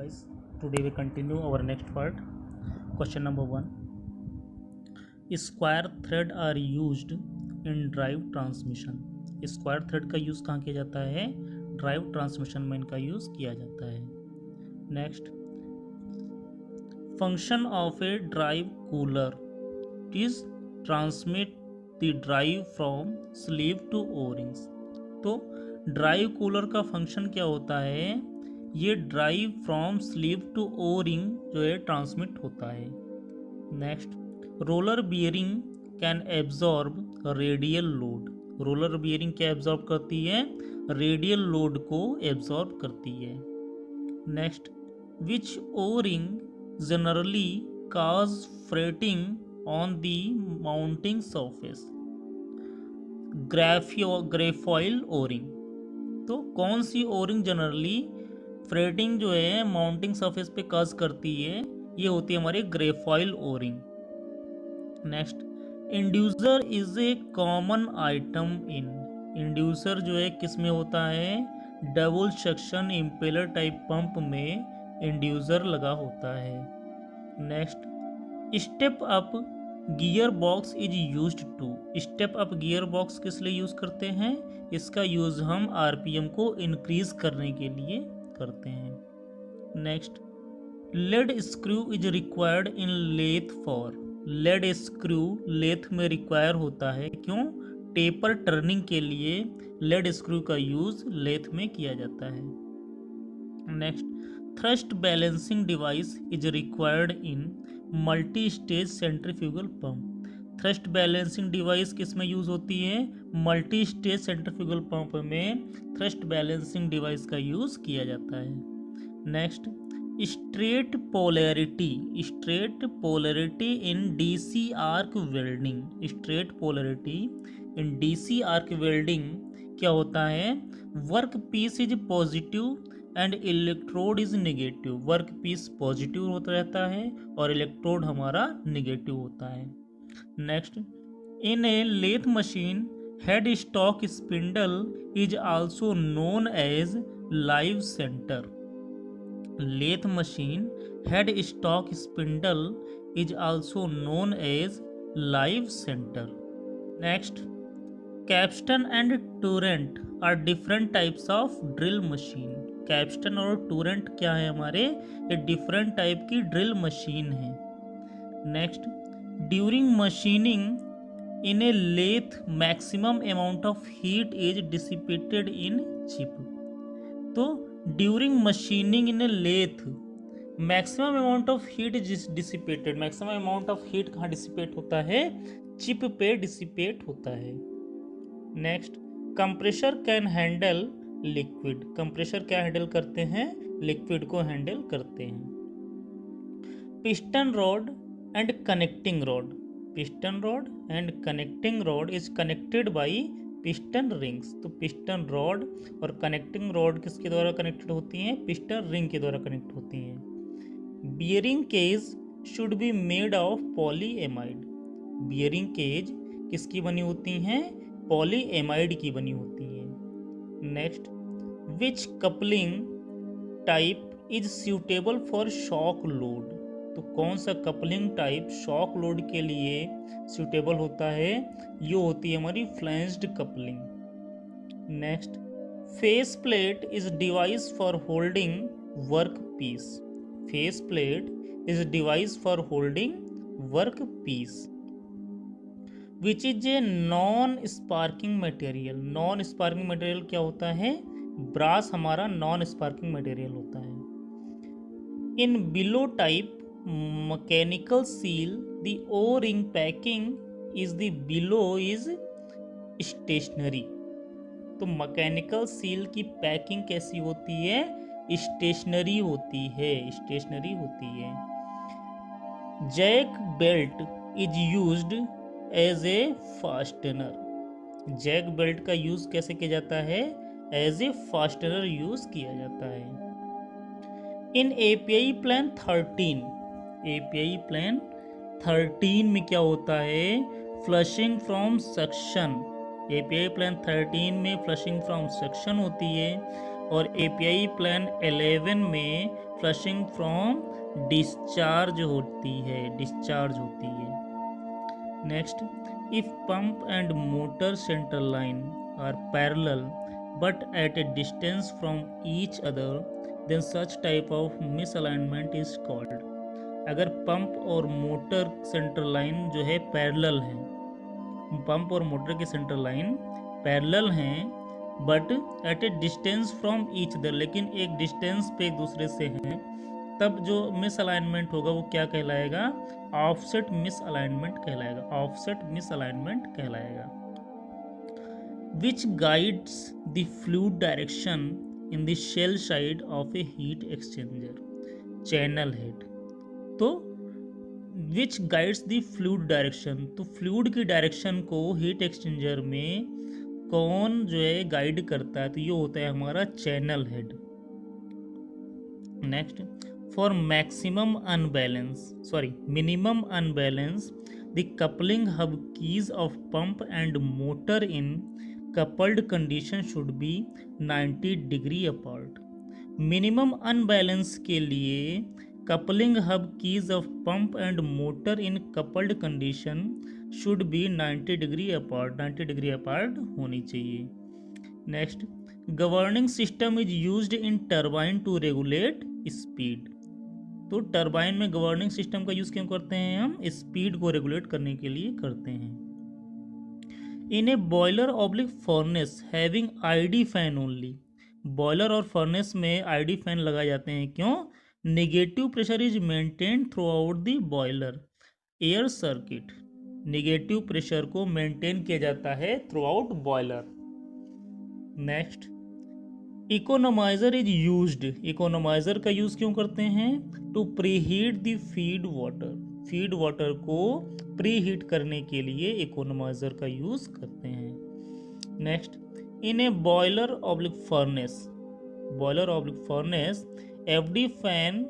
guys, today we continue our next part. Question number 1. Square thread are used in drive transmission. Square thread का use कहाँ किया जाता है? Drive transmission में इनका यूज़ किया जाता है. Next, function of a drive collar is transmit the drive from sleeve to O rings. तो ड्राइव कूलर का फंक्शन क्या होता है? ये drive from sleeve to O ring जो है ट्रांसमिट होता है. Next, roller bearing can absorb radial load. Roller bearing क्या एब्जॉर्ब करती है? रेडियल लोड को एब्जॉर्ब करती है. Next, which O ring generally cause fretting on the mounting surface? Grafoil O ring. तो कौन सी ओ रिंग जनरली फ्रेटिंग जो है माउंटिंग सरफेस पे काज करती है? ये होती है हमारी Grafoil O ring. Next, inducer is a common item in. Inducer जो है किस में होता है? Double section impeller type pump में इंड्यूसर लगा होता है. Next, step up gear box is used to. Step up gear box किस लिए यूज करते हैं? इसका यूज हम आरपीएम को इंक्रीज करने के लिए करते हैं. Next, lead screw is required in lathe for. Lead screw lathe में रिक्वायर होता है. क्यों? टेपर टर्निंग के लिए लेड स्क्रू का यूज लेथ में किया जाता है. Next, thrust balancing device is required in multi stage centrifugal pump. Thrust balancing device किस में यूज होती है? मल्टी स्टेज सेंट्रीफ्यूगल पंप में थ्रस्ट बैलेंसिंग डिवाइस का यूज किया जाता है. Next, straight polarity. Straight polarity in DC arc welding. Straight polarity in DC arc welding क्या होता है? Work piece is positive and electrode is negative. Work piece positive होता रहता है और इलेक्ट्रोड हमारा नेगेटिव होता है. Next, in a lathe machine head stock spindle is also known as live centre. Lathe machine head stock spindle is also known as live centre. Next, capstan and turret are different types of drill machine. Capstan और टूरेंट क्या है हमारे? ये different type की drill machine है. Next, during machining in a lathe maximum amount of heat is dissipated in chip. तो during machining in a lathe maximum amount of heat is dissipated. Maximum amount of heat कहाँ dissipate होता है? Chip पे dissipate होता है. Next, compressor can handle liquid. Compressor क्या handle करते हैं? लिक्विड को हैंडल करते हैं. Piston rod and connecting rod. Piston rod and connecting rod is connected by piston rings. तो पिस्टन रॉड और कनेक्टिंग रॉड किसके द्वारा कनेक्टेड होती हैं? पिस्टन रिंग के द्वारा कनेक्ट होती हैं. Bearing cage should be made of polyamide. Bearing cage किसकी बनी होती हैं? पॉलीएमाइड की बनी होती है. Next, which coupling type is suitable for shock load. तो कौन सा कपलिंग टाइप शॉक लोड के लिए सूटेबल होता है? ये होती है हमारी flanged coupling. Next, face plate is device for holding work piece. Face plate is device for holding work piece which is a non sparking material. Non sparking material क्या होता है? ब्रास हमारा नॉन स्पार्किंग मटेरियल होता है. In bellow type mechanical seal the O ring packing is the bellow is stationary. तो mechanical seal की packing कैसी होती है? स्टेशनरी होती है. स्टेशनरी होती है. Jack belt is used as a fastener. Jack belt का यूज कैसे किया जाता है? एज ए फास्टनर यूज किया जाता है. इन एपीआई प्लान 13. एपीआई प्लान 13 में क्या होता है? Flushing from suction. API plan 13 में फ्लशिंग फ्रॉम सक्शन होती है. और API प्लान 11 में फ्लशिंग फ्रॉम डिस्चार्ज होती है। Next, if pump and motor central line are parallel but at a distance from each other then such type of misalignment is called. अगर pump और motor central line जो है parallel है, pump और motor की central line parallel हैं but at a distance from each other, लेकिन एक डिस्टेंस पे एक दूसरे से हैं, तब जो मिसअलाइनमेंट होगा वो क्या कहलाएगा? ऑफसेट मिसअलाइनमेंट कहलाएगा। Which guides the fluid direction in the shell side of a heat exchanger? Channel head. तो which guides the fluid direction, तो फ्लूइड की डायरेक्शन को हीट एक्सचेंजर में कौन जो है गाइड करता है? तो ये होता है हमारा channel head. Next, for minimum unbalance the coupling hub keys of pump and motor in coupled condition should be 90 degree apart. Minimum unbalance के लिए coupling hub keys of pump and motor in coupled condition should be 90 degree apart होनी चाहिए। Next, governing system is used in turbine to regulate speed. तो turbine में governing system का use क्यों करते हैं? हम स्पीड को रेगुलेट करने के लिए करते हैं। In a boiler oblique furnace having ID fan only, boiler और फर्नेस में आईडी फैन लगाए जाते हैं। क्यों? Negative pressure is maintain throughout the boiler air circuit, negative pressure को मेंटेन किया जाता है throughout boiler. Next, economiser is used, economiser का यूज क्यों करते हैं? To preheat the feed water को प्रीहीट करने के लिए इकोनोमाइजर का यूज करते हैं। Next, in a boiler oblique furnace FD fan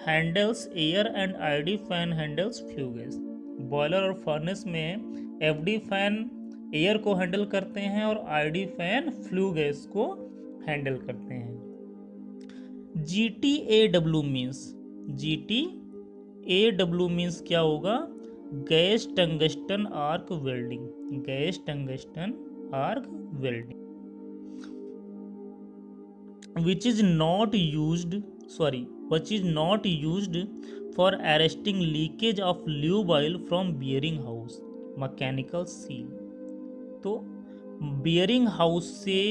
handles air and ID fan handles flue gas. Boiler और फर्नेस में एफडी फैन एयर को हैंडल करते हैं और आईडी फैन फ्लू गैस को हैंडल करते हैं। GTAW मीन्स क्या होगा? Gas tungsten arc welding, which is not used for arresting leakage of lube oil from bearing house, mechanical seal। तो बियरिंग हाउस से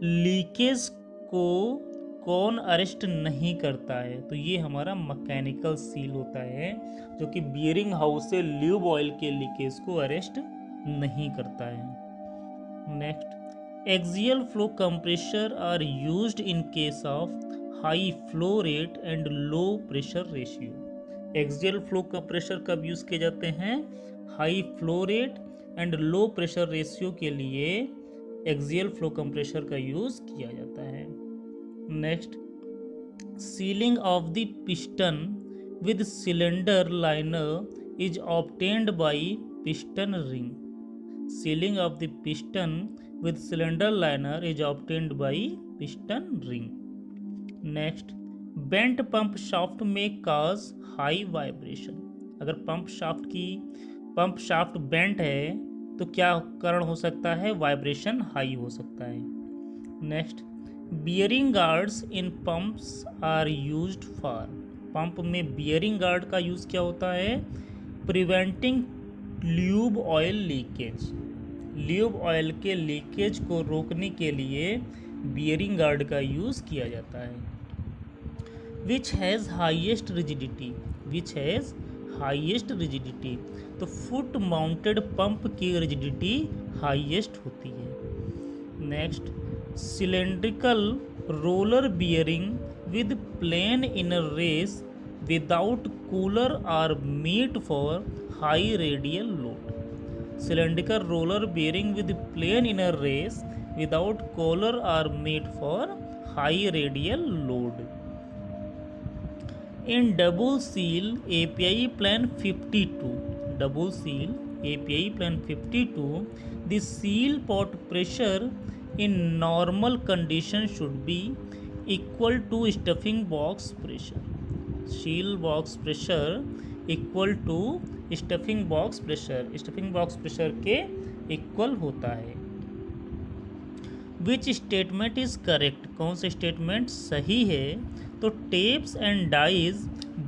लीकेज को कौन अरेस्ट नहीं करता है? तो ये हमारा मैकेनिकल सील होता है, जो कि बियरिंग हाउस से ल्यूब ऑयल के लीकेज को अरेस्ट नहीं करता है। Next, axial flow compressor are used in case of high flow rate and low pressure ratio. Axial flow compressor कब यूज किए जाते हैं? High flow rate and low pressure ratio के लिए एक्सियल फ्लो कंप्रेशर का यूज किया जाता है। Next, sealing of the piston with cylinder liner is obtained by piston ring. Ceiling of the piston with cylinder liner is obtained by piston ring। Next, bent pump shaft may cause high vibration। अगर pump shaft bent है तो क्या कारण हो सकता है? Vibration high हो सकता है। Next, bearing guards in pumps are used for, pump में बियरिंग गार्ड का यूज क्या होता है? Preventing lube oil leakage, lube oil के लीकेज को रोकने के लिए बियरिंग गार्ड का यूज किया जाता है। विच हैज़ हाईएस्ट रिजिडिटी, तो फुट माउंटेड पंप की रिजिडिटी हाईएस्ट होती है। Next, cylindrical roller bearing with plain inner race without cooler are made for high radial load. Cylindrical roller bearing with plain inner race without collar are made for high radial load। In double seal API plan 52, the seal pot pressure in normal condition should be equal to stuffing box pressure, seal box pressure equal to stuffing box pressure, stuffing box pressure के equal होता है। Which statement is correct, कौन सा statement सही है? तो taps and dies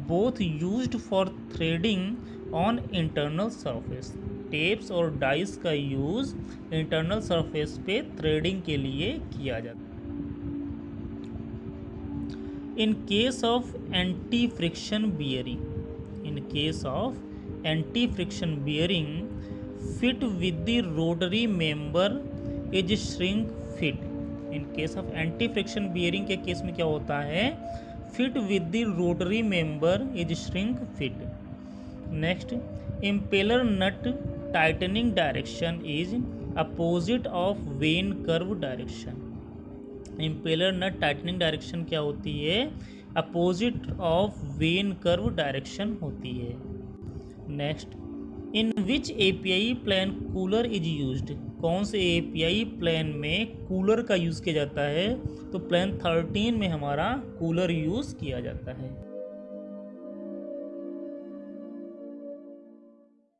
both used for threading on internal surface, taps और dies का यूज इंटरनल सरफेस पे थ्रेडिंग के लिए किया जाता है। In case of anti-friction bearing, in case of anti-friction bearing, fit with the rotary member is shrink fit. In case of anti-friction bearing के case में क्या होता है? Fit with the rotary member is shrink fit. Next, impeller nut tightening direction is opposite of vane curve direction. Impeller nut tightening direction क्या होती है? Opposite of vane curve direction होती है। Next, in which API plan cooler is used, कौन से API plan में cooler का use किया जाता है? तो प्लेन 13 में हमारा कूलर यूज़ किया जाता है।